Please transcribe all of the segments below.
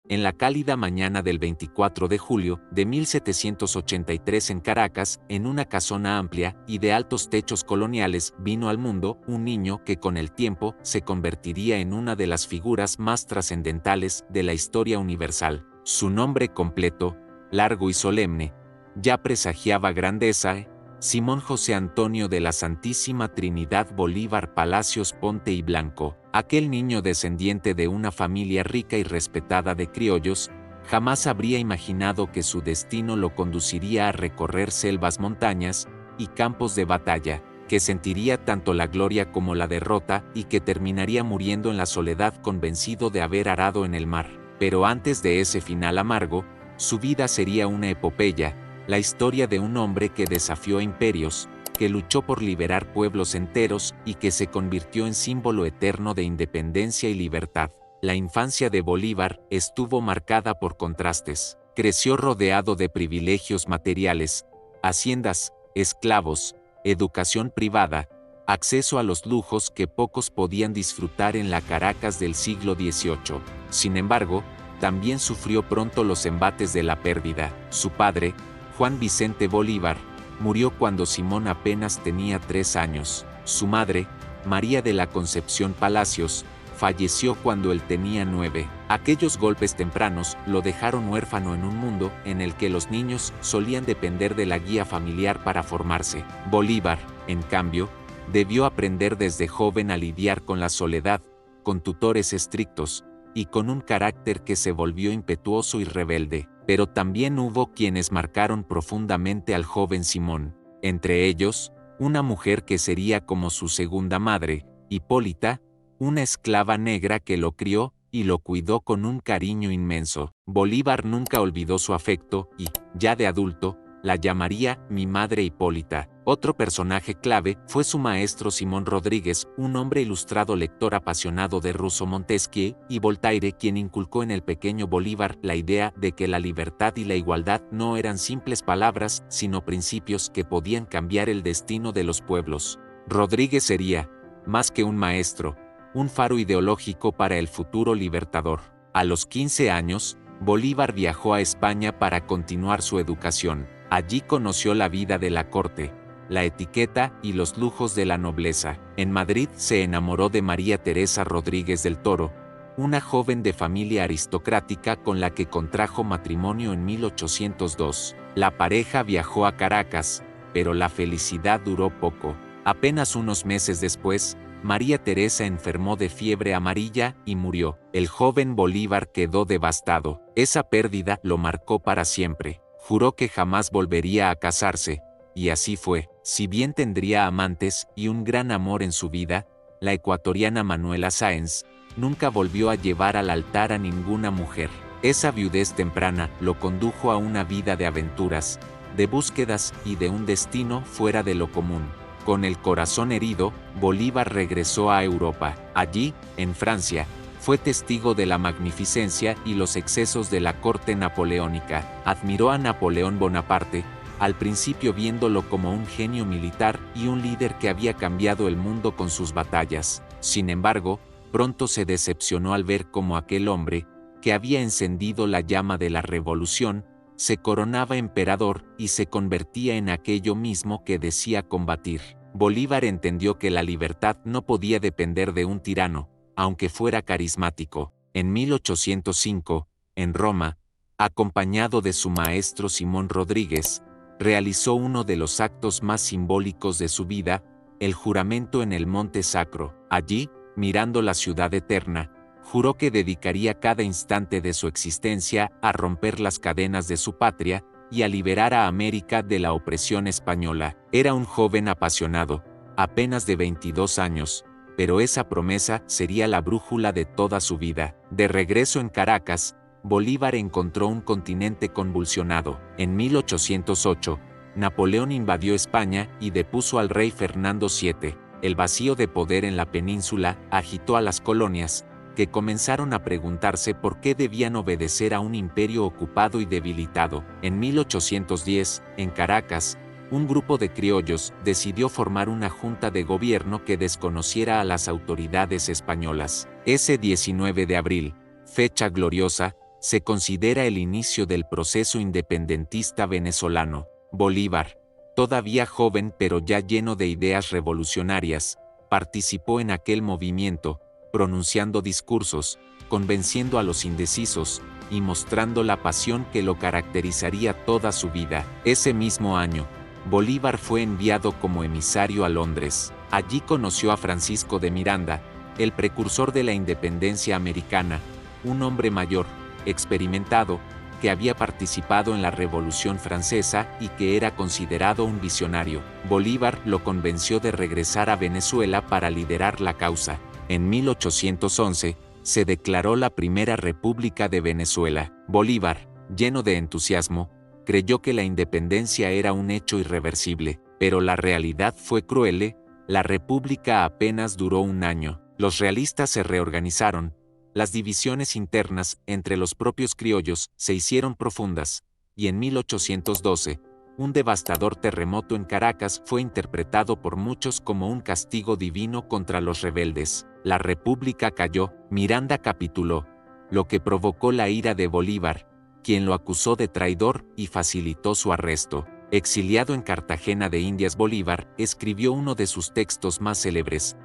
En la cálida mañana del 24 de julio de 1783 en Caracas, en una casona amplia y de altos techos coloniales, vino al mundo un niño que con el tiempo se convertiría en una de las figuras más trascendentales de la historia universal. Su nombre completo, largo y solemne, ya presagiaba grandeza: Simón José Antonio de la Santísima Trinidad Bolívar Palacios Ponte y Blanco. Aquel niño descendiente de una familia rica y respetada de criollos, jamás habría imaginado que su destino lo conduciría a recorrer selvas, montañas y campos de batalla, que sentiría tanto la gloria como la derrota y que terminaría muriendo en la soledad convencido de haber arado en el mar. Pero antes de ese final amargo, su vida sería una epopeya, la historia de un hombre que desafió imperios, que luchó por liberar pueblos enteros y que se convirtió en símbolo eterno de independencia y libertad. La infancia de Bolívar estuvo marcada por contrastes. Creció rodeado de privilegios materiales, haciendas, esclavos, educación privada, acceso a los lujos que pocos podían disfrutar en la Caracas del siglo XVIII. Sin embargo, también sufrió pronto los embates de la pérdida. Su padre, Juan Vicente Bolívar, murió cuando Simón apenas tenía 3 años. Su madre, María de la Concepción Palacios, falleció cuando él tenía 9. Aquellos golpes tempranos lo dejaron huérfano en un mundo en el que los niños solían depender de la guía familiar para formarse. Bolívar, en cambio, debió aprender desde joven a lidiar con la soledad, con tutores estrictos, y con un carácter que se volvió impetuoso y rebelde. Pero también hubo quienes marcaron profundamente al joven Simón, entre ellos, una mujer que sería como su segunda madre, Hipólita, una esclava negra que lo crió y lo cuidó con un cariño inmenso. Bolívar nunca olvidó su afecto y, ya de adulto, la llamaría mi madre Hipólita. Otro personaje clave fue su maestro Simón Rodríguez, un hombre ilustrado, lector apasionado de Rousseau, Montesquieu y Voltaire, quien inculcó en el pequeño Bolívar la idea de que la libertad y la igualdad no eran simples palabras, sino principios que podían cambiar el destino de los pueblos. Rodríguez sería, más que un maestro, un faro ideológico para el futuro libertador. A los 15 años, Bolívar viajó a España para continuar su educación. Allí conoció la vida de la corte, la etiqueta y los lujos de la nobleza. En Madrid se enamoró de María Teresa Rodríguez del Toro, una joven de familia aristocrática con la que contrajo matrimonio en 1802. La pareja viajó a Caracas, pero la felicidad duró poco. Apenas unos meses después, María Teresa enfermó de fiebre amarilla y murió. El joven Bolívar quedó devastado. Esa pérdida lo marcó para siempre. Juró que jamás volvería a casarse, y así fue. Si bien tendría amantes y un gran amor en su vida, la ecuatoriana Manuela Sáenz nunca volvió a llevar al altar a ninguna mujer. Esa viudez temprana lo condujo a una vida de aventuras, de búsquedas y de un destino fuera de lo común. Con el corazón herido, Bolívar regresó a Europa. Allí, en Francia, fue testigo de la magnificencia y los excesos de la corte napoleónica. Admiró a Napoleón Bonaparte, al principio viéndolo como un genio militar y un líder que había cambiado el mundo con sus batallas. Sin embargo, pronto se decepcionó al ver cómo aquel hombre, que había encendido la llama de la revolución, se coronaba emperador y se convertía en aquello mismo que decía combatir. Bolívar entendió que la libertad no podía depender de un tirano, aunque fuera carismático. En 1805, en Roma, acompañado de su maestro Simón Rodríguez, realizó uno de los actos más simbólicos de su vida, el juramento en el Monte Sacro. Allí, mirando la ciudad eterna, juró que dedicaría cada instante de su existencia a romper las cadenas de su patria y a liberar a América de la opresión española. Era un joven apasionado, apenas de 22 años, pero esa promesa sería la brújula de toda su vida. De regreso en Caracas, Bolívar encontró un continente convulsionado. En 1808, Napoleón invadió España y depuso al rey Fernando VII. El vacío de poder en la península agitó a las colonias, que comenzaron a preguntarse por qué debían obedecer a un imperio ocupado y debilitado. En 1810, en Caracas, un grupo de criollos decidió formar una junta de gobierno que desconociera a las autoridades españolas. Ese 19 de abril, fecha gloriosa, se considera el inicio del proceso independentista venezolano. Bolívar, todavía joven pero ya lleno de ideas revolucionarias, participó en aquel movimiento, pronunciando discursos, convenciendo a los indecisos, y mostrando la pasión que lo caracterizaría toda su vida. Ese mismo año, Bolívar fue enviado como emisario a Londres. Allí conoció a Francisco de Miranda, el precursor de la independencia americana, un hombre mayor, experimentado, que había participado en la Revolución Francesa y que era considerado un visionario. Bolívar lo convenció de regresar a Venezuela para liderar la causa. En 1811, se declaró la Primera República de Venezuela. Bolívar, lleno de entusiasmo, creyó que la independencia era un hecho irreversible, pero la realidad fue cruel. La república apenas duró un año. Los realistas se reorganizaron. Las divisiones internas entre los propios criollos se hicieron profundas, y en 1812, un devastador terremoto en Caracas fue interpretado por muchos como un castigo divino contra los rebeldes. La república cayó, Miranda capituló, lo que provocó la ira de Bolívar, quien lo acusó de traidor y facilitó su arresto. Exiliado en Cartagena de Indias, Bolívar escribió uno de sus textos más célebres,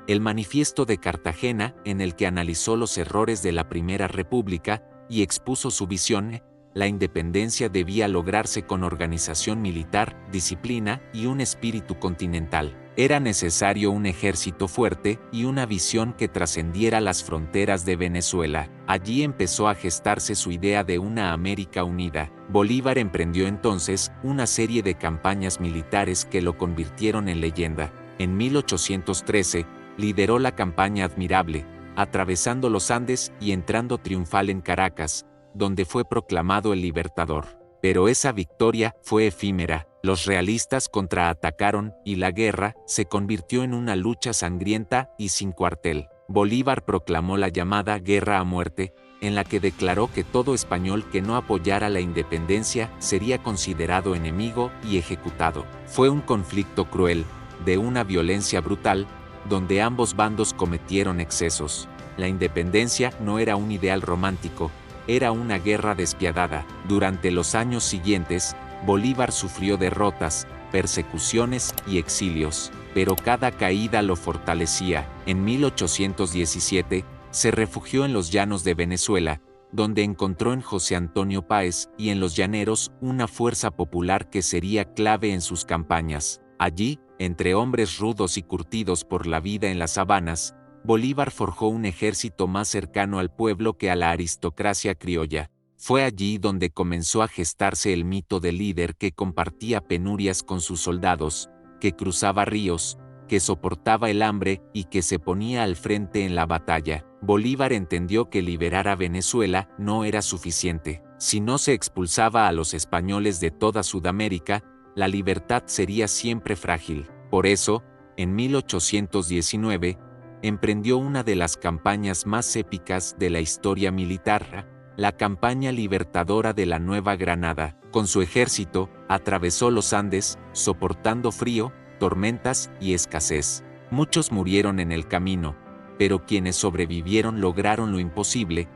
el Manifiesto de Cartagena, en el que analizó los errores de la Primera República y expuso su visión. La independencia debía lograrse con organización militar, disciplina y un espíritu continental. Era necesario un ejército fuerte y una visión que trascendiera las fronteras de Venezuela. Allí empezó a gestarse su idea de una América unida. Bolívar emprendió entonces una serie de campañas militares que lo convirtieron en leyenda. En 1813, lideró la campaña Admirable, atravesando los Andes y entrando triunfal en Caracas, donde fue proclamado el Libertador. Pero esa victoria fue efímera. Los realistas contraatacaron y la guerra se convirtió en una lucha sangrienta y sin cuartel. Bolívar proclamó la llamada Guerra a Muerte, en la que declaró que todo español que no apoyara la independencia sería considerado enemigo y ejecutado. Fue un conflicto cruel, de una violencia brutal, donde ambos bandos cometieron excesos. La independencia no era un ideal romántico, era una guerra despiadada. Durante los años siguientes, Bolívar sufrió derrotas, persecuciones y exilios, pero cada caída lo fortalecía. En 1817, se refugió en los llanos de Venezuela, donde encontró en José Antonio Páez y en los llaneros una fuerza popular que sería clave en sus campañas. Allí, entre hombres rudos y curtidos por la vida en las sabanas, Bolívar forjó un ejército más cercano al pueblo que a la aristocracia criolla. Fue allí donde comenzó a gestarse el mito del líder que compartía penurias con sus soldados, que cruzaba ríos, que soportaba el hambre y que se ponía al frente en la batalla. Bolívar entendió que liberar a Venezuela no era suficiente. Si no se expulsaba a los españoles de toda Sudamérica, la libertad sería siempre frágil. Por eso, en 1819, emprendió una de las campañas más épicas de la historia militar, la campaña libertadora de la Nueva Granada. Con su ejército, atravesó los Andes, soportando frío, tormentas y escasez. Muchos murieron en el camino, pero quienes sobrevivieron lograron lo imposible.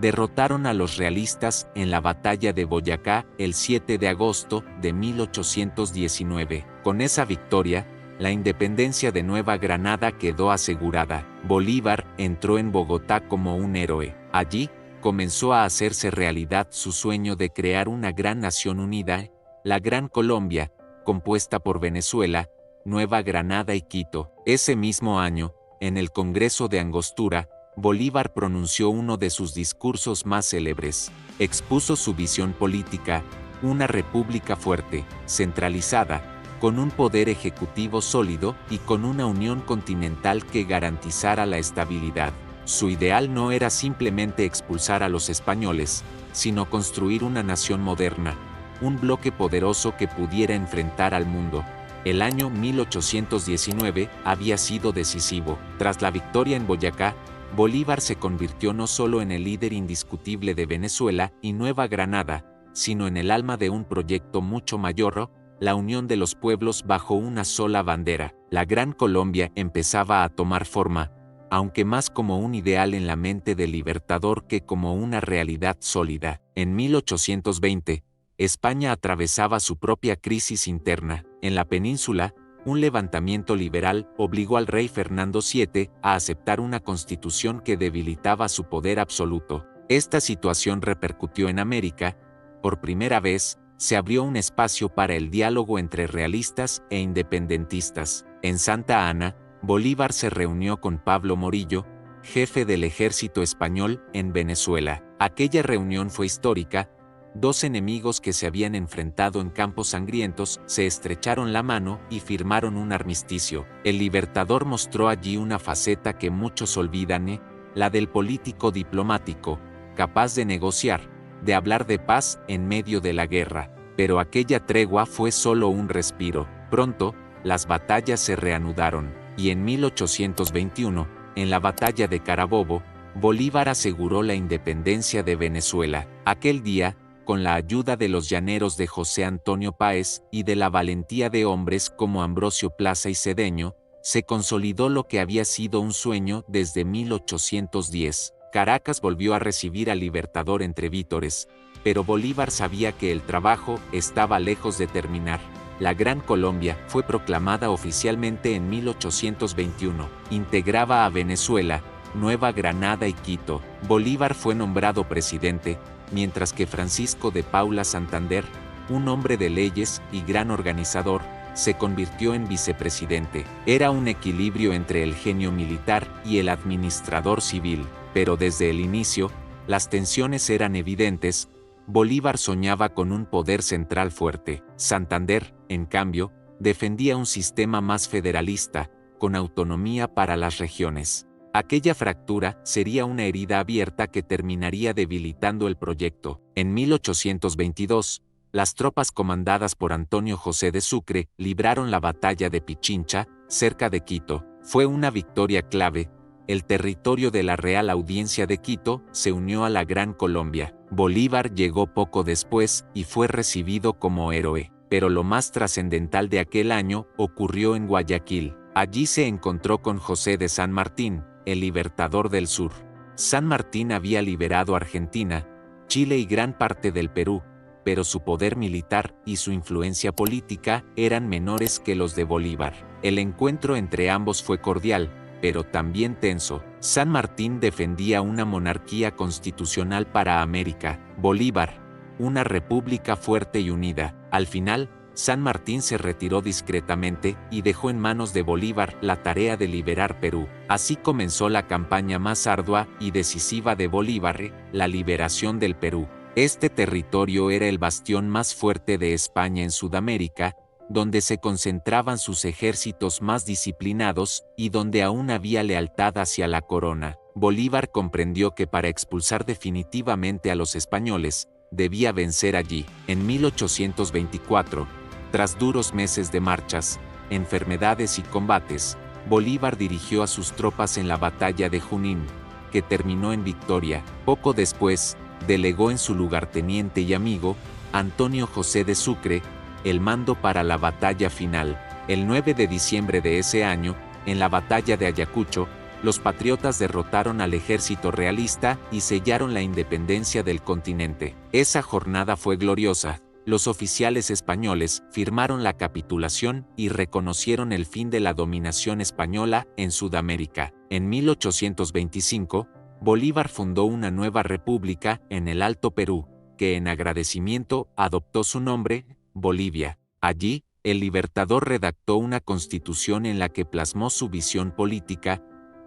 Derrotaron a los realistas en la batalla de Boyacá el 7 de agosto de 1819. Con esa victoria, la independencia de Nueva Granada quedó asegurada. Bolívar entró en Bogotá como un héroe. Allí, comenzó a hacerse realidad su sueño de crear una gran nación unida, la Gran Colombia, compuesta por Venezuela, Nueva Granada y Quito. Ese mismo año, en el Congreso de Angostura, Bolívar pronunció uno de sus discursos más célebres. Expuso su visión política, una república fuerte, centralizada, con un poder ejecutivo sólido y con una unión continental que garantizara la estabilidad. Su ideal no era simplemente expulsar a los españoles, sino construir una nación moderna, un bloque poderoso que pudiera enfrentar al mundo. El año 1819 había sido decisivo. Tras la victoria en Boyacá, Bolívar se convirtió no solo en el líder indiscutible de Venezuela y Nueva Granada, sino en el alma de un proyecto mucho mayor, la unión de los pueblos bajo una sola bandera. La Gran Colombia empezaba a tomar forma, aunque más como un ideal en la mente del libertador que como una realidad sólida. En 1820, España atravesaba su propia crisis interna. En la península, un levantamiento liberal obligó al rey Fernando VII a aceptar una constitución que debilitaba su poder absoluto. Esta situación repercutió en América. Por primera vez, se abrió un espacio para el diálogo entre realistas e independentistas. En Santa Ana, Bolívar se reunió con Pablo Morillo, jefe del ejército español en Venezuela. Aquella reunión fue histórica. Dos enemigos que se habían enfrentado en campos sangrientos se estrecharon la mano y firmaron un armisticio. El libertador mostró allí una faceta que muchos olvidan, la del político diplomático, capaz de negociar, de hablar de paz en medio de la guerra. Pero aquella tregua fue solo un respiro. Pronto, las batallas se reanudaron, y en 1821, en la batalla de Carabobo, Bolívar aseguró la independencia de Venezuela. Aquel día, con la ayuda de los llaneros de José Antonio Páez y de la valentía de hombres como Ambrosio Plaza y Cedeño, se consolidó lo que había sido un sueño desde 1810. Caracas volvió a recibir al libertador entre vítores, pero Bolívar sabía que el trabajo estaba lejos de terminar. La Gran Colombia fue proclamada oficialmente en 1821. Integraba a Venezuela, Nueva Granada y Quito. Bolívar fue nombrado presidente, mientras que Francisco de Paula Santander, un hombre de leyes y gran organizador, se convirtió en vicepresidente. Era un equilibrio entre el genio militar y el administrador civil, pero desde el inicio, las tensiones eran evidentes. Bolívar soñaba con un poder central fuerte. Santander, en cambio, defendía un sistema más federalista, con autonomía para las regiones. Aquella fractura sería una herida abierta que terminaría debilitando el proyecto. En 1822, las tropas comandadas por Antonio José de Sucre libraron la batalla de Pichincha, cerca de Quito. Fue una victoria clave. El territorio de la Real Audiencia de Quito se unió a la Gran Colombia. Bolívar llegó poco después y fue recibido como héroe. Pero lo más trascendental de aquel año ocurrió en Guayaquil. Allí se encontró con José de San Martín, el libertador del sur. San Martín había liberado Argentina, Chile y gran parte del Perú, pero su poder militar y su influencia política eran menores que los de Bolívar. El encuentro entre ambos fue cordial, pero también tenso. San Martín defendía una monarquía constitucional para América. Bolívar, una república fuerte y unida. Al final, San Martín se retiró discretamente y dejó en manos de Bolívar la tarea de liberar Perú. Así comenzó la campaña más ardua y decisiva de Bolívar, la liberación del Perú. Este territorio era el bastión más fuerte de España en Sudamérica, donde se concentraban sus ejércitos más disciplinados y donde aún había lealtad hacia la corona. Bolívar comprendió que para expulsar definitivamente a los españoles, debía vencer allí. En 1824, tras duros meses de marchas, enfermedades y combates, Bolívar dirigió a sus tropas en la batalla de Junín, que terminó en victoria. Poco después, delegó en su lugarteniente y amigo, Antonio José de Sucre, el mando para la batalla final. El 9 de diciembre de ese año, en la batalla de Ayacucho, los patriotas derrotaron al ejército realista y sellaron la independencia del continente. Esa jornada fue gloriosa. Los oficiales españoles firmaron la capitulación y reconocieron el fin de la dominación española en Sudamérica. En 1825, Bolívar fundó una nueva república en el Alto Perú, que en agradecimiento adoptó su nombre, Bolivia. Allí, el libertador redactó una constitución en la que plasmó su visión política,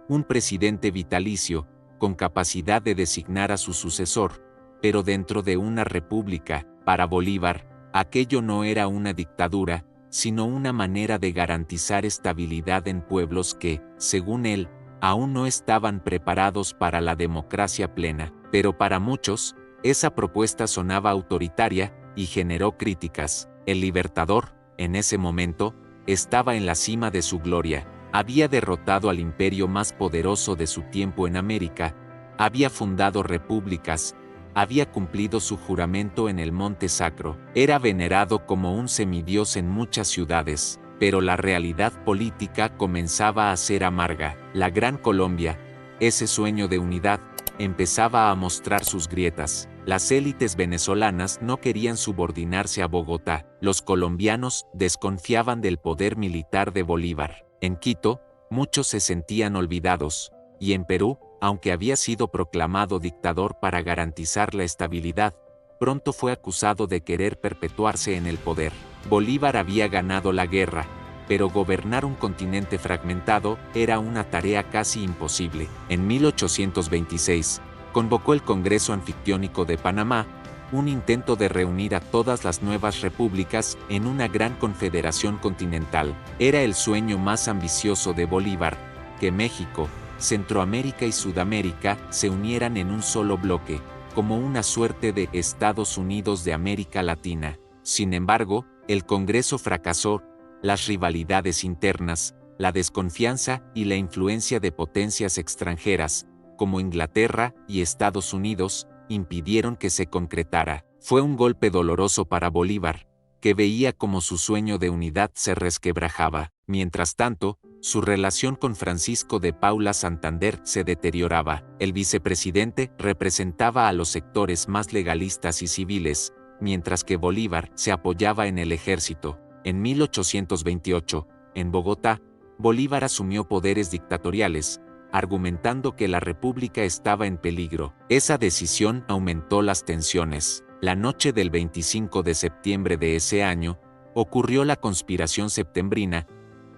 un presidente vitalicio, con capacidad de designar a su sucesor, pero dentro de una república. Para Bolívar, aquello no era una dictadura, sino una manera de garantizar estabilidad en pueblos que, según él, aún no estaban preparados para la democracia plena. Pero para muchos, esa propuesta sonaba autoritaria y generó críticas. El libertador, en ese momento, estaba en la cima de su gloria. Había derrotado al imperio más poderoso de su tiempo en América, había fundado repúblicas, había cumplido su juramento en el Monte Sacro, era venerado como un semidios en muchas ciudades. Pero la realidad política comenzaba a ser amarga. La Gran Colombia, ese sueño de unidad, empezaba a mostrar sus grietas. Las élites venezolanas no querían subordinarse a Bogotá. Los colombianos desconfiaban del poder militar de Bolívar. En Quito, muchos se sentían olvidados. Y en Perú, aunque había sido proclamado dictador para garantizar la estabilidad, pronto fue acusado de querer perpetuarse en el poder. Bolívar había ganado la guerra, pero gobernar un continente fragmentado era una tarea casi imposible. En 1826, convocó el Congreso Anfictiónico de Panamá, un intento de reunir a todas las nuevas repúblicas en una gran confederación continental. Era el sueño más ambicioso de Bolívar, que México, Centroamérica y Sudamérica se unieran en un solo bloque, como una suerte de Estados Unidos de América Latina. Sin embargo, el Congreso fracasó. Las rivalidades internas, la desconfianza y la influencia de potencias extranjeras, como Inglaterra y Estados Unidos, impidieron que se concretara. Fue un golpe doloroso para Bolívar, que veía como su sueño de unidad se resquebrajaba. Mientras tanto, su relación con Francisco de Paula Santander se deterioraba. El vicepresidente representaba a los sectores más legalistas y civiles, mientras que Bolívar se apoyaba en el ejército. En 1828, en Bogotá, Bolívar asumió poderes dictatoriales, argumentando que la república estaba en peligro. Esa decisión aumentó las tensiones. La noche del 25 de septiembre de ese año, ocurrió la conspiración septembrina.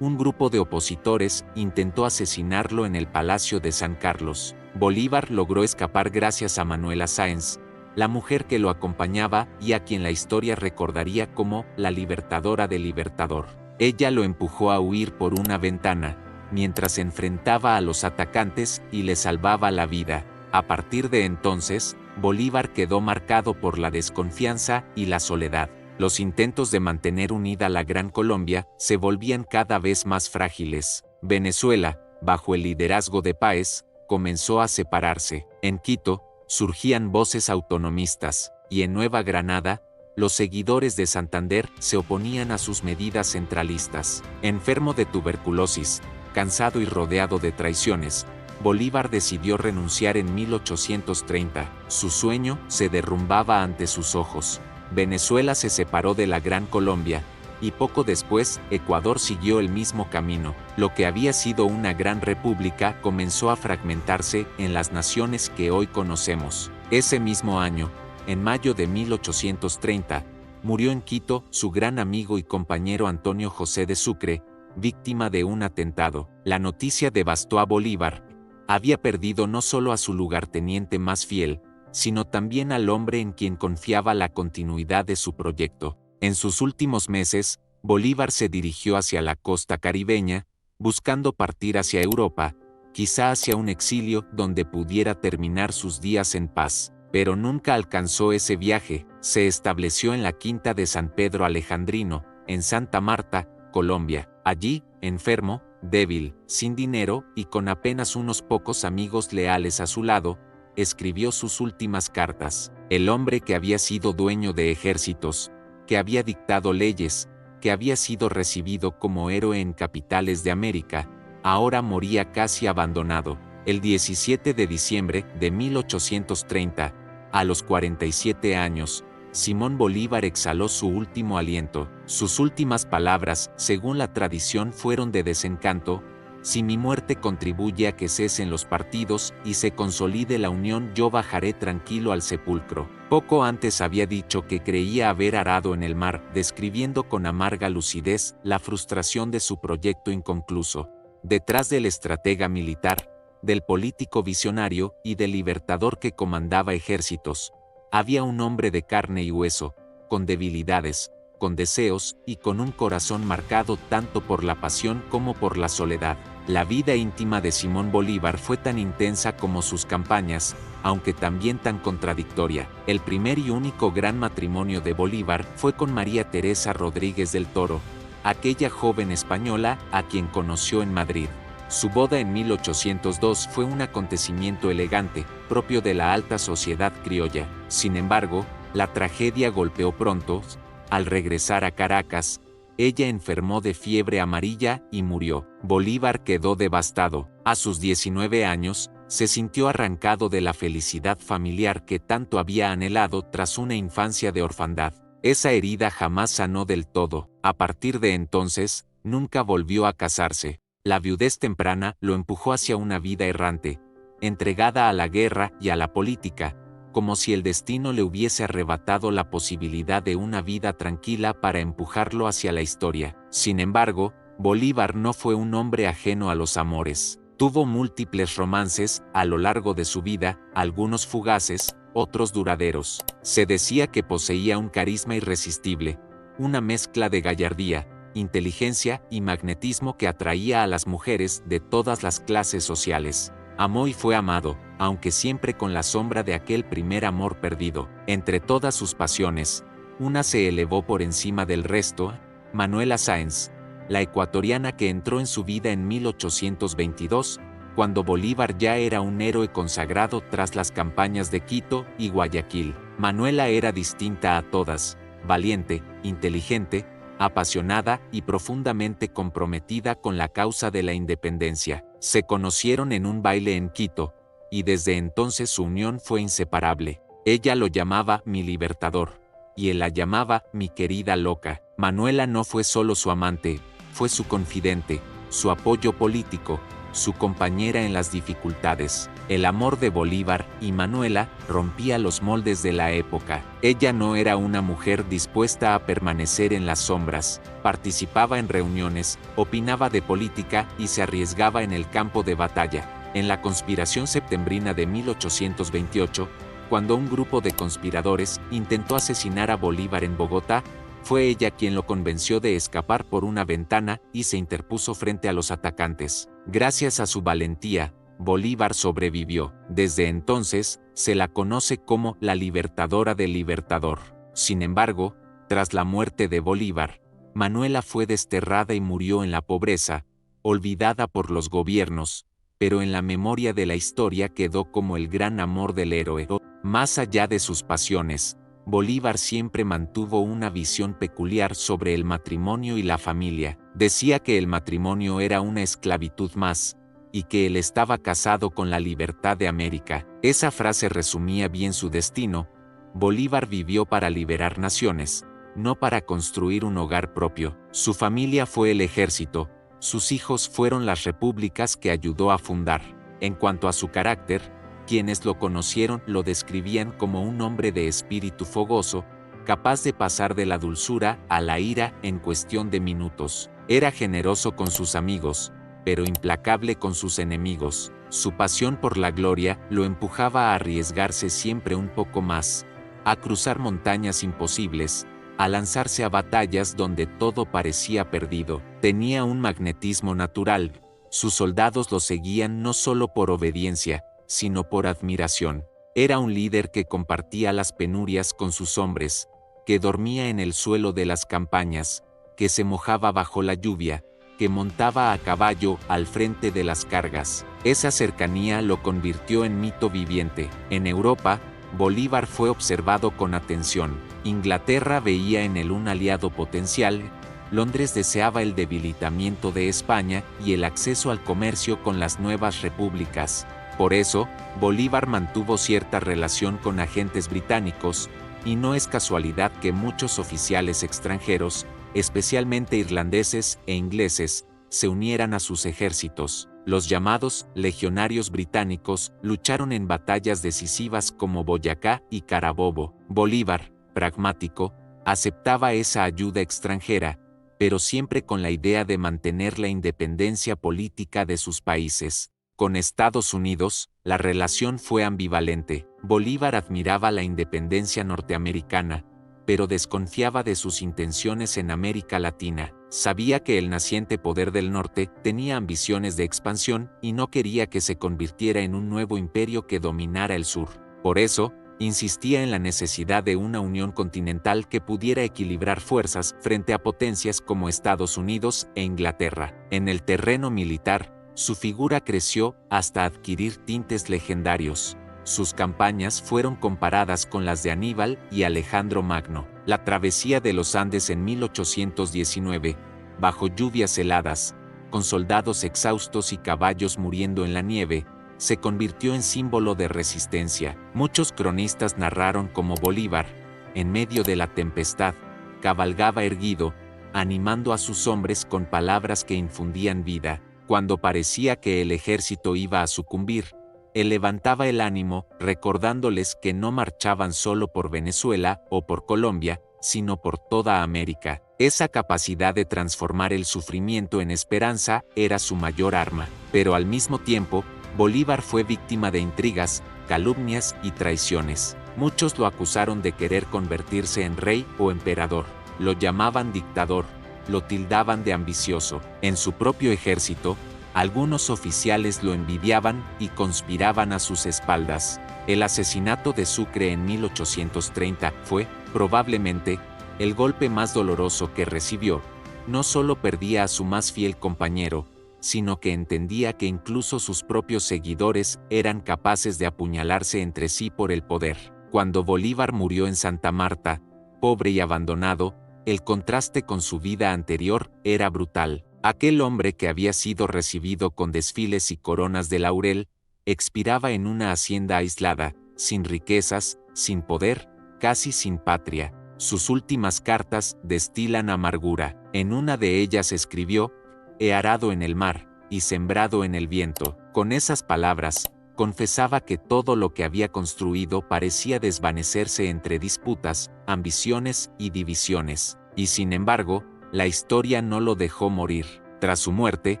Un grupo de opositores intentó asesinarlo en el Palacio de San Carlos. Bolívar logró escapar gracias a Manuela Sáenz, la mujer que lo acompañaba y a quien la historia recordaría como la libertadora del Libertador. Ella lo empujó a huir por una ventana, mientras enfrentaba a los atacantes y le salvaba la vida. A partir de entonces, Bolívar quedó marcado por la desconfianza y la soledad. Los intentos de mantener unida la Gran Colombia se volvían cada vez más frágiles. Venezuela, bajo el liderazgo de Páez, comenzó a separarse. En Quito, surgían voces autonomistas, y en Nueva Granada, los seguidores de Santander se oponían a sus medidas centralistas. Enfermo de tuberculosis, cansado y rodeado de traiciones, Bolívar decidió renunciar en 1830. Su sueño se derrumbaba ante sus ojos. Venezuela se separó de la Gran Colombia, y poco después, Ecuador siguió el mismo camino. Lo que había sido una gran república comenzó a fragmentarse en las naciones que hoy conocemos. Ese mismo año, en mayo de 1830, murió en Quito su gran amigo y compañero Antonio José de Sucre, víctima de un atentado. La noticia devastó a Bolívar. Había perdido no solo a su lugarteniente más fiel, sino también al hombre en quien confiaba la continuidad de su proyecto. En sus últimos meses, Bolívar se dirigió hacia la costa caribeña, buscando partir hacia Europa, quizá hacia un exilio donde pudiera terminar sus días en paz. Pero nunca alcanzó ese viaje. Se estableció en la quinta de San Pedro Alejandrino, en Santa Marta, Colombia. Allí, enfermo, débil, sin dinero y con apenas unos pocos amigos leales a su lado, escribió sus últimas cartas. El hombre que había sido dueño de ejércitos, que había dictado leyes, que había sido recibido como héroe en capitales de América, ahora moría casi abandonado. El 17 de diciembre de 1830, a los 47 años, Simón Bolívar exhaló su último aliento. Sus últimas palabras, según la tradición, fueron de desencanto: si mi muerte contribuye a que cesen los partidos y se consolide la unión, yo bajaré tranquilo al sepulcro. Poco antes había dicho que creía haber arado en el mar, describiendo con amarga lucidez la frustración de su proyecto inconcluso. Detrás del estratega militar, del político visionario y del libertador que comandaba ejércitos, había un hombre de carne y hueso, con debilidades, con deseos y con un corazón marcado tanto por la pasión como por la soledad. La vida íntima de Simón Bolívar fue tan intensa como sus campañas, aunque también tan contradictoria. El primer y único gran matrimonio de Bolívar fue con María Teresa Rodríguez del Toro, aquella joven española a quien conoció en Madrid. Su boda en 1802 fue un acontecimiento elegante, propio de la alta sociedad criolla. Sin embargo, la tragedia golpeó pronto. Al regresar a Caracas, ella enfermó de fiebre amarilla y murió. Bolívar quedó devastado. A sus 19 años, se sintió arrancado de la felicidad familiar que tanto había anhelado tras una infancia de orfandad. Esa herida jamás sanó del todo. A partir de entonces, nunca volvió a casarse. La viudez temprana lo empujó hacia una vida errante, entregada a la guerra y a la política, como si el destino le hubiese arrebatado la posibilidad de una vida tranquila para empujarlo hacia la historia. Sin embargo, Bolívar no fue un hombre ajeno a los amores. Tuvo múltiples romances a lo largo de su vida, algunos fugaces, otros duraderos. Se decía que poseía un carisma irresistible, una mezcla de gallardía, inteligencia y magnetismo que atraía a las mujeres de todas las clases sociales. Amó y fue amado, aunque siempre con la sombra de aquel primer amor perdido. Entre todas sus pasiones, una se elevó por encima del resto: Manuela Sáenz, la ecuatoriana que entró en su vida en 1822, cuando Bolívar ya era un héroe consagrado tras las campañas de Quito y Guayaquil. Manuela era distinta a todas, valiente, inteligente, apasionada y profundamente comprometida con la causa de la independencia. Se conocieron en un baile en Quito, y desde entonces su unión fue inseparable. Ella lo llamaba mi libertador, y él la llamaba mi querida loca. Manuela no fue solo su amante, fue su confidente, su apoyo político, su compañera en las dificultades. El amor de Bolívar y Manuela rompía los moldes de la época. Ella no era una mujer dispuesta a permanecer en las sombras, participaba en reuniones, opinaba de política y se arriesgaba en el campo de batalla. En la conspiración septembrina de 1828, cuando un grupo de conspiradores intentó asesinar a Bolívar en Bogotá, fue ella quien lo convenció de escapar por una ventana y se interpuso frente a los atacantes. Gracias a su valentía, Bolívar sobrevivió. Desde entonces, se la conoce como la libertadora del Libertador. Sin embargo, tras la muerte de Bolívar, Manuela fue desterrada y murió en la pobreza, olvidada por los gobiernos, pero en la memoria de la historia quedó como el gran amor del héroe. Más allá de sus pasiones, Bolívar siempre mantuvo una visión peculiar sobre el matrimonio y la familia. Decía que el matrimonio era una esclavitud más, y que él estaba casado con la libertad de América. Esa frase resumía bien su destino. Bolívar vivió para liberar naciones, no para construir un hogar propio. Su familia fue el ejército, sus hijos fueron las repúblicas que ayudó a fundar. En cuanto a su carácter, quienes lo conocieron lo describían como un hombre de espíritu fogoso, capaz de pasar de la dulzura a la ira en cuestión de minutos. Era generoso con sus amigos, pero implacable con sus enemigos. Su pasión por la gloria lo empujaba a arriesgarse siempre un poco más, a cruzar montañas imposibles, a lanzarse a batallas donde todo parecía perdido. Tenía un magnetismo natural. Sus soldados lo seguían no solo por obediencia, sino por admiración. Era un líder que compartía las penurias con sus hombres, que dormía en el suelo de las campañas, que se mojaba bajo la lluvia, que montaba a caballo al frente de las cargas. Esa cercanía lo convirtió en mito viviente. En Europa, Bolívar fue observado con atención. Inglaterra veía en él un aliado potencial. Londres deseaba el debilitamiento de España y el acceso al comercio con las nuevas repúblicas. Por eso, Bolívar mantuvo cierta relación con agentes británicos, y no es casualidad que muchos oficiales extranjeros, especialmente irlandeses e ingleses, se unieran a sus ejércitos. Los llamados legionarios británicos lucharon en batallas decisivas como Boyacá y Carabobo. Bolívar, pragmático, aceptaba esa ayuda extranjera, pero siempre con la idea de mantener la independencia política de sus países. Con Estados Unidos, la relación fue ambivalente. Bolívar admiraba la independencia norteamericana, pero desconfiaba de sus intenciones en América Latina. Sabía que el naciente poder del norte tenía ambiciones de expansión y no quería que se convirtiera en un nuevo imperio que dominara el sur. Por eso, insistía en la necesidad de una unión continental que pudiera equilibrar fuerzas frente a potencias como Estados Unidos e Inglaterra. En el terreno militar, su figura creció hasta adquirir tintes legendarios. Sus campañas fueron comparadas con las de Aníbal y Alejandro Magno. La travesía de los Andes en 1819, bajo lluvias heladas, con soldados exhaustos y caballos muriendo en la nieve, se convirtió en símbolo de resistencia. Muchos cronistas narraron cómo Bolívar, en medio de la tempestad, cabalgaba erguido, animando a sus hombres con palabras que infundían vida. Cuando parecía que el ejército iba a sucumbir, él levantaba el ánimo, recordándoles que no marchaban solo por Venezuela o por Colombia, sino por toda América. Esa capacidad de transformar el sufrimiento en esperanza era su mayor arma. Pero al mismo tiempo, Bolívar fue víctima de intrigas, calumnias y traiciones. Muchos lo acusaron de querer convertirse en rey o emperador. Lo llamaban dictador, lo tildaban de ambicioso. En su propio ejército, algunos oficiales lo envidiaban y conspiraban a sus espaldas. El asesinato de Sucre en 1830 fue, probablemente, el golpe más doloroso que recibió. No solo perdía a su más fiel compañero, sino que entendía que incluso sus propios seguidores eran capaces de apuñalarse entre sí por el poder. Cuando Bolívar murió en Santa Marta, pobre y abandonado, el contraste con su vida anterior era brutal. Aquel hombre que había sido recibido con desfiles y coronas de laurel, expiraba en una hacienda aislada, sin riquezas, sin poder, casi sin patria. Sus últimas cartas destilan amargura. En una de ellas escribió: «He arado en el mar, y sembrado en el viento». Con esas palabras, confesaba que todo lo que había construido parecía desvanecerse entre disputas, ambiciones y divisiones. Y sin embargo, la historia no lo dejó morir. Tras su muerte,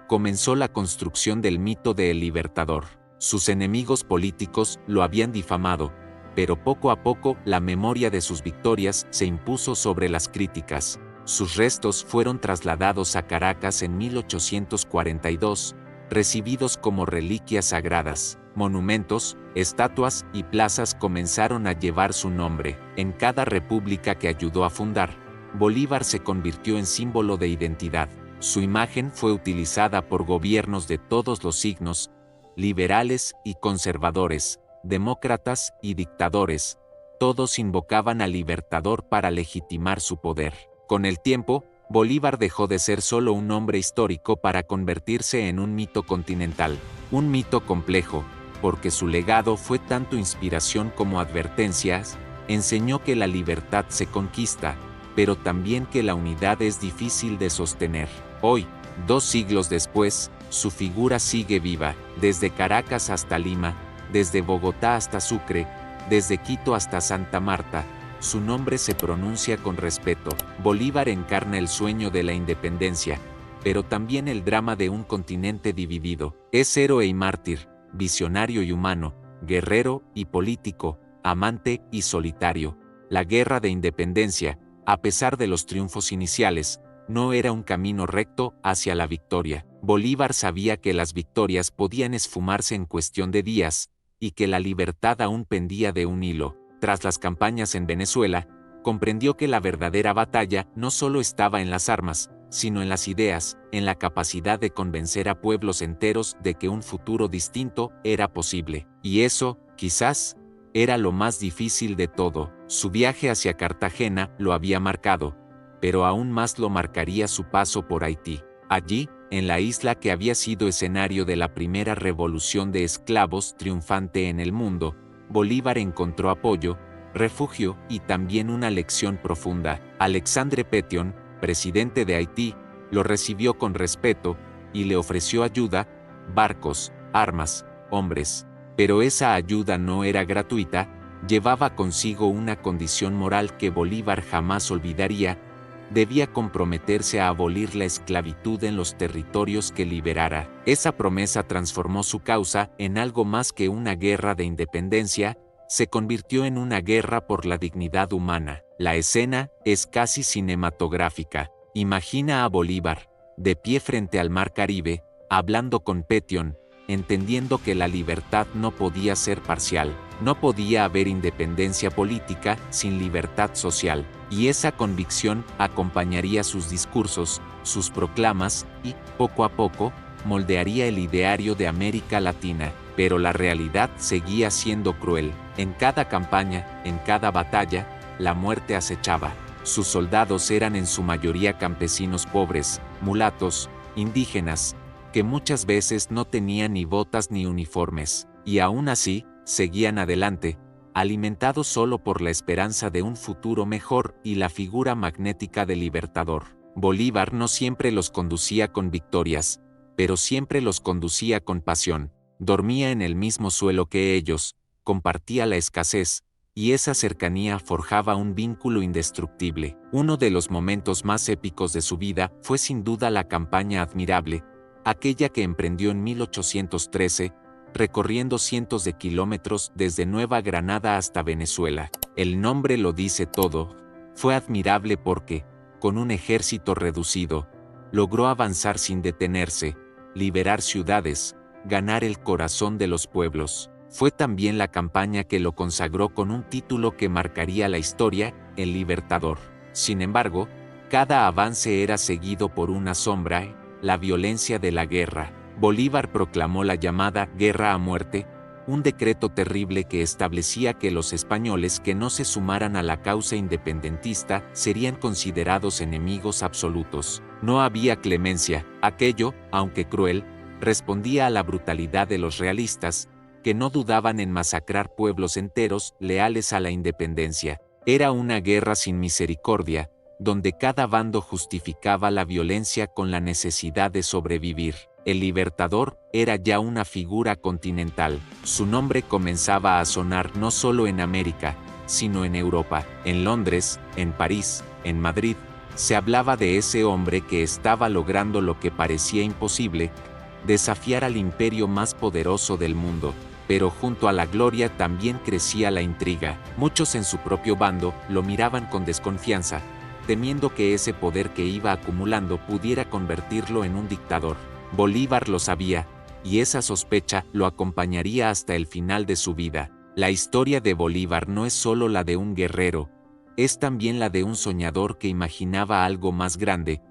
comenzó la construcción del mito de El Libertador. Sus enemigos políticos lo habían difamado, pero poco a poco la memoria de sus victorias se impuso sobre las críticas. Sus restos fueron trasladados a Caracas en 1842, recibidos como reliquias sagradas. Monumentos, estatuas y plazas comenzaron a llevar su nombre. En cada república que ayudó a fundar, Bolívar se convirtió en símbolo de identidad. Su imagen fue utilizada por gobiernos de todos los signos, liberales y conservadores, demócratas y dictadores. Todos invocaban al Libertador para legitimar su poder. Con el tiempo, Bolívar dejó de ser solo un hombre histórico para convertirse en un mito continental. Un mito complejo, porque su legado fue tanto inspiración como advertencias. Enseñó que la libertad se conquista, pero también que la unidad es difícil de sostener. Hoy, 2 siglos después, su figura sigue viva, desde Caracas hasta Lima, desde Bogotá hasta Sucre, desde Quito hasta Santa Marta. Su nombre se pronuncia con respeto. Bolívar encarna el sueño de la independencia, pero también el drama de un continente dividido. Es héroe y mártir, visionario y humano, guerrero y político, amante y solitario. La guerra de independencia, a pesar de los triunfos iniciales, no era un camino recto hacia la victoria. Bolívar sabía que las victorias podían esfumarse en cuestión de días, y que la libertad aún pendía de un hilo. Tras las campañas en Venezuela, comprendió que la verdadera batalla no solo estaba en las armas, sino en las ideas, en la capacidad de convencer a pueblos enteros de que un futuro distinto era posible. Y eso, quizás, era lo más difícil de todo. Su viaje hacia Cartagena lo había marcado, pero aún más lo marcaría su paso por Haití. Allí, en la isla que había sido escenario de la primera revolución de esclavos triunfante en el mundo, Bolívar encontró apoyo, refugio y también una lección profunda. Alexandre Pétion, presidente de Haití, lo recibió con respeto y le ofreció ayuda, barcos, armas, hombres. Pero esa ayuda no era gratuita, llevaba consigo una condición moral que Bolívar jamás olvidaría: debía comprometerse a abolir la esclavitud en los territorios que liberara. Esa promesa transformó su causa en algo más que una guerra de independencia, se convirtió en una guerra por la dignidad humana. La escena es casi cinematográfica. Imagina a Bolívar, de pie frente al mar Caribe, hablando con Pétion, entendiendo que la libertad no podía ser parcial. No podía haber independencia política sin libertad social, y esa convicción acompañaría sus discursos, sus proclamas y, poco a poco, moldearía el ideario de América Latina. pero la realidad seguía siendo cruel. En cada campaña, en cada batalla, la muerte acechaba. Sus soldados eran en su mayoría campesinos pobres, mulatos, indígenas, que muchas veces no tenían ni botas ni uniformes, y aún así, seguían adelante, alimentados solo por la esperanza de un futuro mejor y la figura magnética del libertador. Bolívar no siempre los conducía con victorias, pero siempre los conducía con pasión. Dormía en el mismo suelo que ellos, compartía la escasez, y esa cercanía forjaba un vínculo indestructible. Uno de los momentos más épicos de su vida fue sin duda la campaña admirable, aquella que emprendió en 1813, recorriendo cientos de kilómetros desde Nueva Granada hasta Venezuela. El nombre lo dice todo. Fue admirable porque, con un ejército reducido, logró avanzar sin detenerse, liberar ciudades, ganar el corazón de los pueblos. Fue también la campaña que lo consagró con un título que marcaría la historia, el Libertador. Sin embargo, cada avance era seguido por una sombra, la violencia de la guerra. Bolívar proclamó la llamada guerra a muerte, un decreto terrible que establecía que los españoles que no se sumaran a la causa independentista serían considerados enemigos absolutos. No había clemencia. Aquello, aunque cruel, respondía a la brutalidad de los realistas, que no dudaban en masacrar pueblos enteros leales a la independencia. Era una guerra sin misericordia, donde cada bando justificaba la violencia con la necesidad de sobrevivir. El Libertador era ya una figura continental. Su nombre comenzaba a sonar no solo en América, sino en Europa. En Londres, en París, en Madrid, se hablaba de ese hombre que estaba logrando lo que parecía imposible, desafiar al imperio más poderoso del mundo. Pero junto a la gloria también crecía la intriga. Muchos en su propio bando lo miraban con desconfianza, temiendo que ese poder que iba acumulando pudiera convertirlo en un dictador. Bolívar lo sabía, y esa sospecha lo acompañaría hasta el final de su vida. La historia de Bolívar no es solo la de un guerrero, es también la de un soñador que imaginaba algo más grande,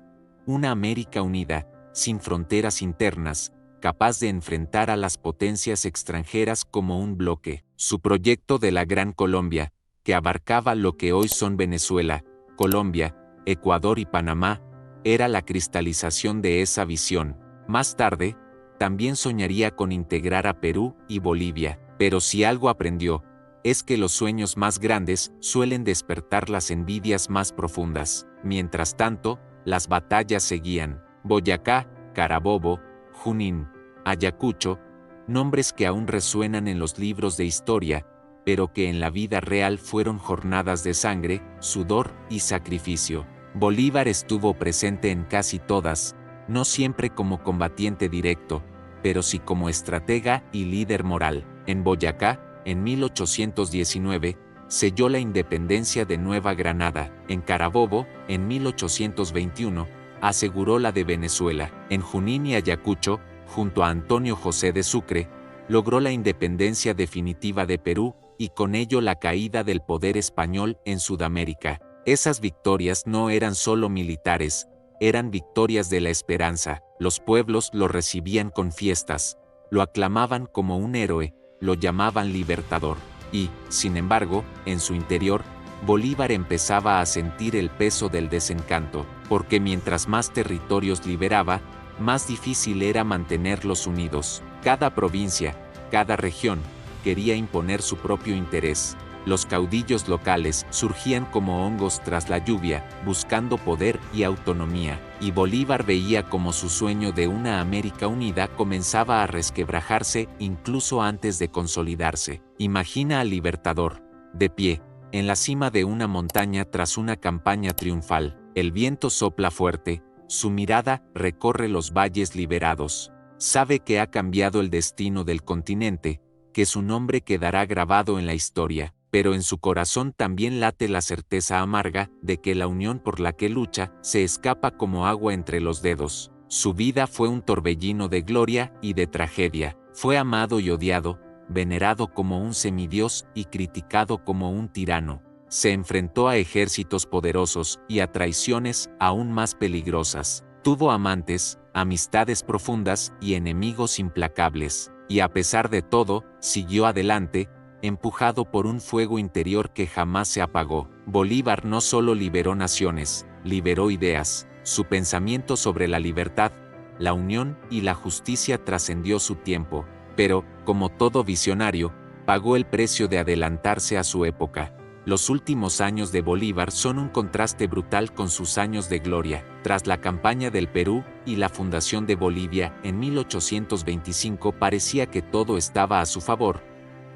una América unida, sin fronteras internas, capaz de enfrentar a las potencias extranjeras como un bloque. Su proyecto de la Gran Colombia, que abarcaba lo que hoy son Venezuela, Colombia, Ecuador y Panamá, era la cristalización de esa visión. Más tarde, también soñaría con integrar a Perú y Bolivia, pero si algo aprendió, es que los sueños más grandes suelen despertar las envidias más profundas. Mientras tanto, las batallas seguían. Boyacá, Carabobo, Junín, Ayacucho, nombres que aún resuenan en los libros de historia, pero que en la vida real fueron jornadas de sangre, sudor y sacrificio. Bolívar estuvo presente en casi todas, no siempre como combatiente directo, pero sí como estratega y líder moral. En Boyacá, en 1819, selló la independencia de Nueva Granada. En Carabobo, en 1821, aseguró la de Venezuela. En Junín y Ayacucho, junto a Antonio José de Sucre, logró la independencia definitiva de Perú y con ello la caída del poder español en Sudamérica. Esas victorias no eran solo militares, eran victorias de la esperanza. Los pueblos lo recibían con fiestas, lo aclamaban como un héroe, lo llamaban libertador. Y, sin embargo, en su interior, Bolívar empezaba a sentir el peso del desencanto, porque mientras más territorios liberaba, más difícil era mantenerlos unidos. Cada provincia, cada región, quería imponer su propio interés. Los caudillos locales surgían como hongos tras la lluvia, buscando poder y autonomía, y Bolívar veía como su sueño de una América unida comenzaba a resquebrajarse incluso antes de consolidarse. Imagina al libertador, de pie, en la cima de una montaña tras una campaña triunfal. El viento sopla fuerte, su mirada recorre los valles liberados. Sabe que ha cambiado el destino del continente, que su nombre quedará grabado en la historia, pero en su corazón también late la certeza amarga de que la unión por la que lucha se escapa como agua entre los dedos. Su vida fue un torbellino de gloria y de tragedia. Fue amado y odiado, venerado como un semidios y criticado como un tirano. Se enfrentó a ejércitos poderosos y a traiciones aún más peligrosas. Tuvo amantes, amistades profundas y enemigos implacables. y a pesar de todo, siguió adelante, empujado por un fuego interior que jamás se apagó. Bolívar no solo liberó naciones, liberó ideas. Su pensamiento sobre la libertad, la unión y la justicia trascendió su tiempo, pero, como todo visionario, pagó el precio de adelantarse a su época. Los últimos años de Bolívar son un contraste brutal con sus años de gloria. Tras la campaña del Perú y la fundación de Bolivia en 1825 parecía que todo estaba a su favor.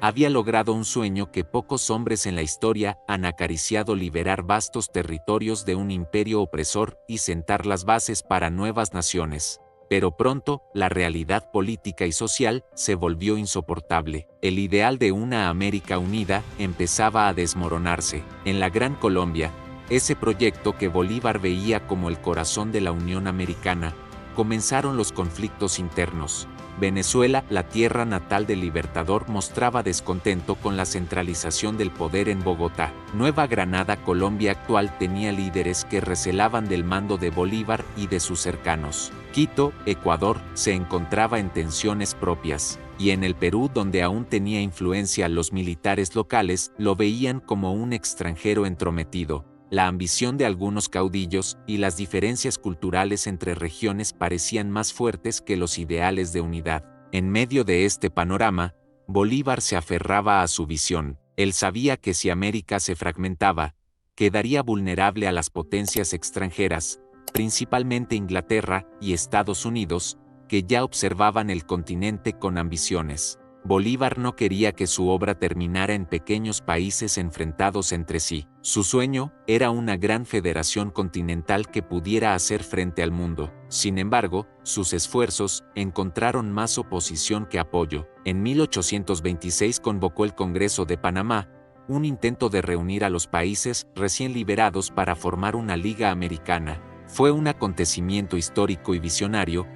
Había logrado un sueño que pocos hombres en la historia han acariciado: liberar vastos territorios de un imperio opresor y sentar las bases para nuevas naciones. Pero pronto, la realidad política y social se volvió insoportable. El ideal de una América unida empezaba a desmoronarse. En la Gran Colombia, ese proyecto que Bolívar veía como el corazón de la Unión Americana, comenzaron los conflictos internos. Venezuela, la tierra natal del Libertador, mostraba descontento con la centralización del poder en Bogotá. Nueva Granada, Colombia actual, tenía líderes que recelaban del mando de Bolívar y de sus cercanos. Quito, Ecuador, se encontraba en tensiones propias. Y en el Perú, donde aún tenía influencia los militares locales, lo veían como un extranjero entrometido. La ambición de algunos caudillos y las diferencias culturales entre regiones parecían más fuertes que los ideales de unidad. En medio de este panorama, Bolívar se aferraba a su visión. Él sabía que si América se fragmentaba, quedaría vulnerable a las potencias extranjeras, principalmente Inglaterra y Estados Unidos, que ya observaban el continente con ambiciones. Bolívar no quería que su obra terminara en pequeños países enfrentados entre sí. Su sueño era una gran federación continental que pudiera hacer frente al mundo. Sin embargo, sus esfuerzos encontraron más oposición que apoyo. En 1826 convocó el Congreso de Panamá, un intento de reunir a los países recién liberados para formar una Liga Americana. Fue un acontecimiento histórico y visionario.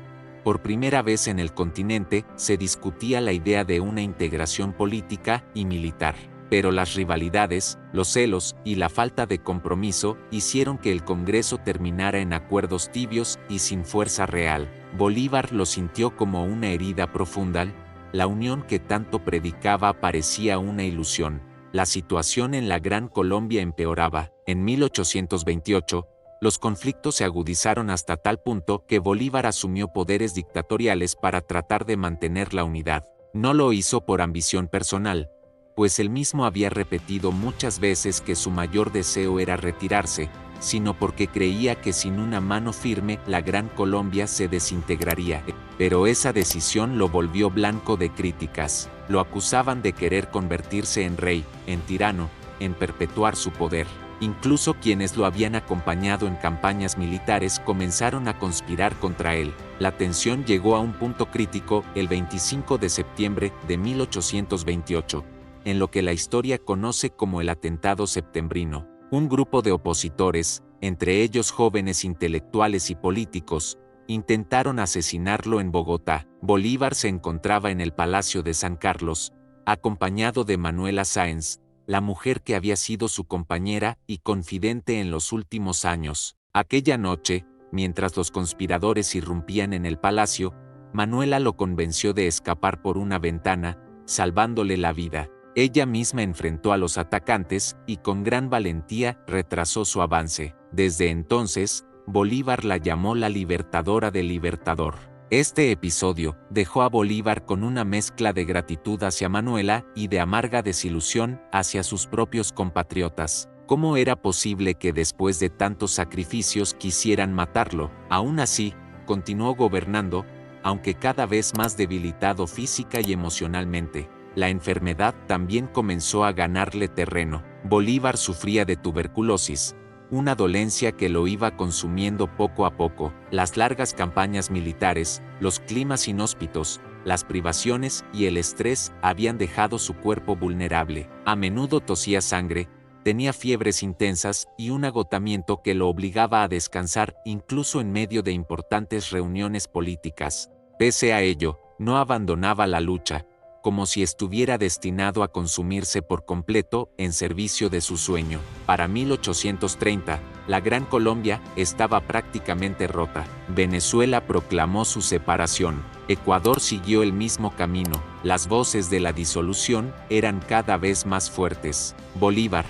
Por primera vez en el continente se discutía la idea de una integración política y militar, pero las rivalidades, los celos y la falta de compromiso hicieron que el Congreso terminara en acuerdos tibios y sin fuerza real. Bolívar lo sintió como una herida profunda. La unión que tanto predicaba parecía una ilusión. La situación en la Gran Colombia empeoraba. En 1828, los conflictos se agudizaron hasta tal punto que Bolívar asumió poderes dictatoriales para tratar de mantener la unidad. No lo hizo por ambición personal, pues él mismo había repetido muchas veces que su mayor deseo era retirarse, sino porque creía que sin una mano firme la Gran Colombia se desintegraría. Pero esa decisión lo volvió blanco de críticas. Lo acusaban de querer convertirse en rey, en tirano, en perpetuar su poder. Incluso quienes lo habían acompañado en campañas militares comenzaron a conspirar contra él. La tensión llegó a un punto crítico el 25 de septiembre de 1828, en lo que la historia conoce como el atentado septembrino. Un grupo de opositores, entre ellos jóvenes intelectuales y políticos, intentaron asesinarlo en Bogotá. Bolívar se encontraba en el Palacio de San Carlos, acompañado de Manuela Sáenz, la mujer que había sido su compañera y confidente en los últimos años. Aquella noche, mientras los conspiradores irrumpían en el palacio, Manuela lo convenció de escapar por una ventana, salvándole la vida. Ella misma enfrentó a los atacantes y con gran valentía retrasó su avance. Desde entonces, Bolívar la llamó la Libertadora del Libertador. Este episodio dejó a Bolívar con una mezcla de gratitud hacia Manuela y de amarga desilusión hacia sus propios compatriotas. ¿Cómo era posible que después de tantos sacrificios quisieran matarlo? Aún así, continuó gobernando, aunque cada vez más debilitado física y emocionalmente. La enfermedad también comenzó a ganarle terreno. Bolívar sufría de tuberculosis, una dolencia que lo iba consumiendo poco a poco. Las largas campañas militares, los climas inhóspitos, las privaciones y el estrés habían dejado su cuerpo vulnerable. A menudo tosía sangre, tenía fiebres intensas y un agotamiento que lo obligaba a descansar incluso en medio de importantes reuniones políticas. Pese a ello, no abandonaba la lucha, como si estuviera destinado a consumirse por completo en servicio de su sueño. Para 1830, La Gran Colombia estaba prácticamente rota. Venezuela proclamó su separación. Ecuador siguió el mismo camino. Las voces de la disolución eran cada vez más fuertes. Bolívar,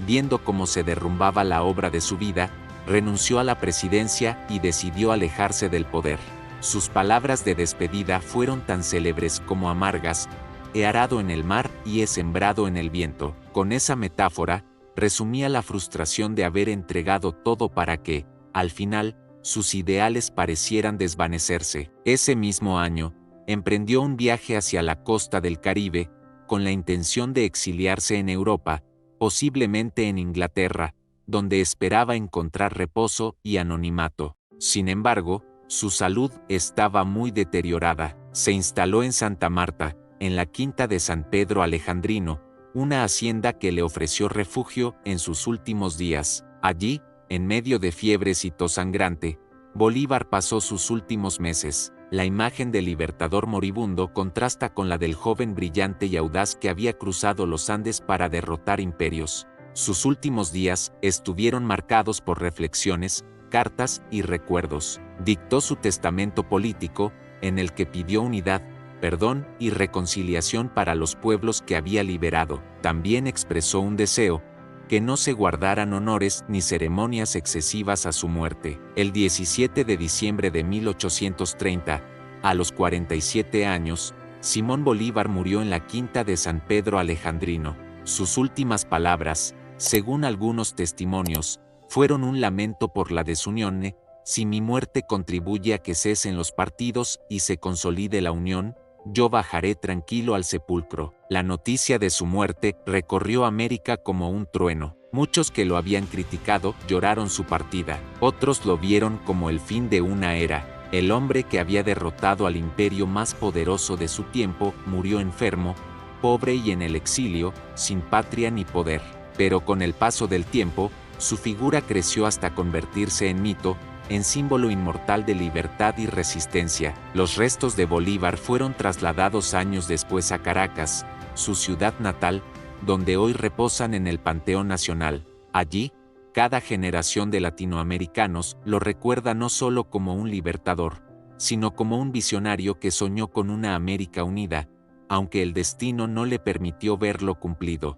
viendo cómo se derrumbaba la obra de su vida, renunció a la presidencia y decidió alejarse del poder. Sus palabras de despedida fueron tan célebres como amargas: he arado en el mar y he sembrado en el viento. Con esa metáfora, resumía la frustración de haber entregado todo para que, al final, sus ideales parecieran desvanecerse. Ese mismo año, emprendió un viaje hacia la costa del Caribe, con la intención de exiliarse en Europa, posiblemente en Inglaterra, donde esperaba encontrar reposo y anonimato. Sin embargo, su salud estaba muy deteriorada. Se instaló en Santa Marta, en la quinta de San Pedro Alejandrino, una hacienda que le ofreció refugio en sus últimos días. Allí, en medio de fiebres y tos sangrante, Bolívar pasó sus últimos meses. La imagen del libertador moribundo contrasta con la del joven brillante y audaz que había cruzado los Andes para derrotar imperios. Sus últimos días estuvieron marcados por reflexiones, cartas y recuerdos. Dictó su testamento político, en el que pidió unidad, perdón y reconciliación para los pueblos que había liberado. También expresó un deseo: que no se guardaran honores ni ceremonias excesivas a su muerte. El 17 de diciembre de 1830, a los 47 años, Simón Bolívar murió en la quinta de San Pedro Alejandrino. Sus últimas palabras, según algunos testimonios, fueron un lamento por la desunión. Si mi muerte contribuye a que cesen los partidos y se consolide la unión, yo bajaré tranquilo al sepulcro. La noticia de su muerte recorrió América como un trueno. Muchos que lo habían criticado lloraron su partida. Otros lo vieron como el fin de una era. El hombre que había derrotado al imperio más poderoso de su tiempo murió enfermo, pobre y en el exilio, sin patria ni poder. Pero con el paso del tiempo, su figura creció hasta convertirse en mito, en símbolo inmortal de libertad y resistencia. Los restos de Bolívar fueron trasladados años después a Caracas, su ciudad natal, donde hoy reposan en el Panteón Nacional. Allí, cada generación de latinoamericanos lo recuerda no solo como un libertador, sino como un visionario que soñó con una América unida, aunque el destino no le permitió verlo cumplido.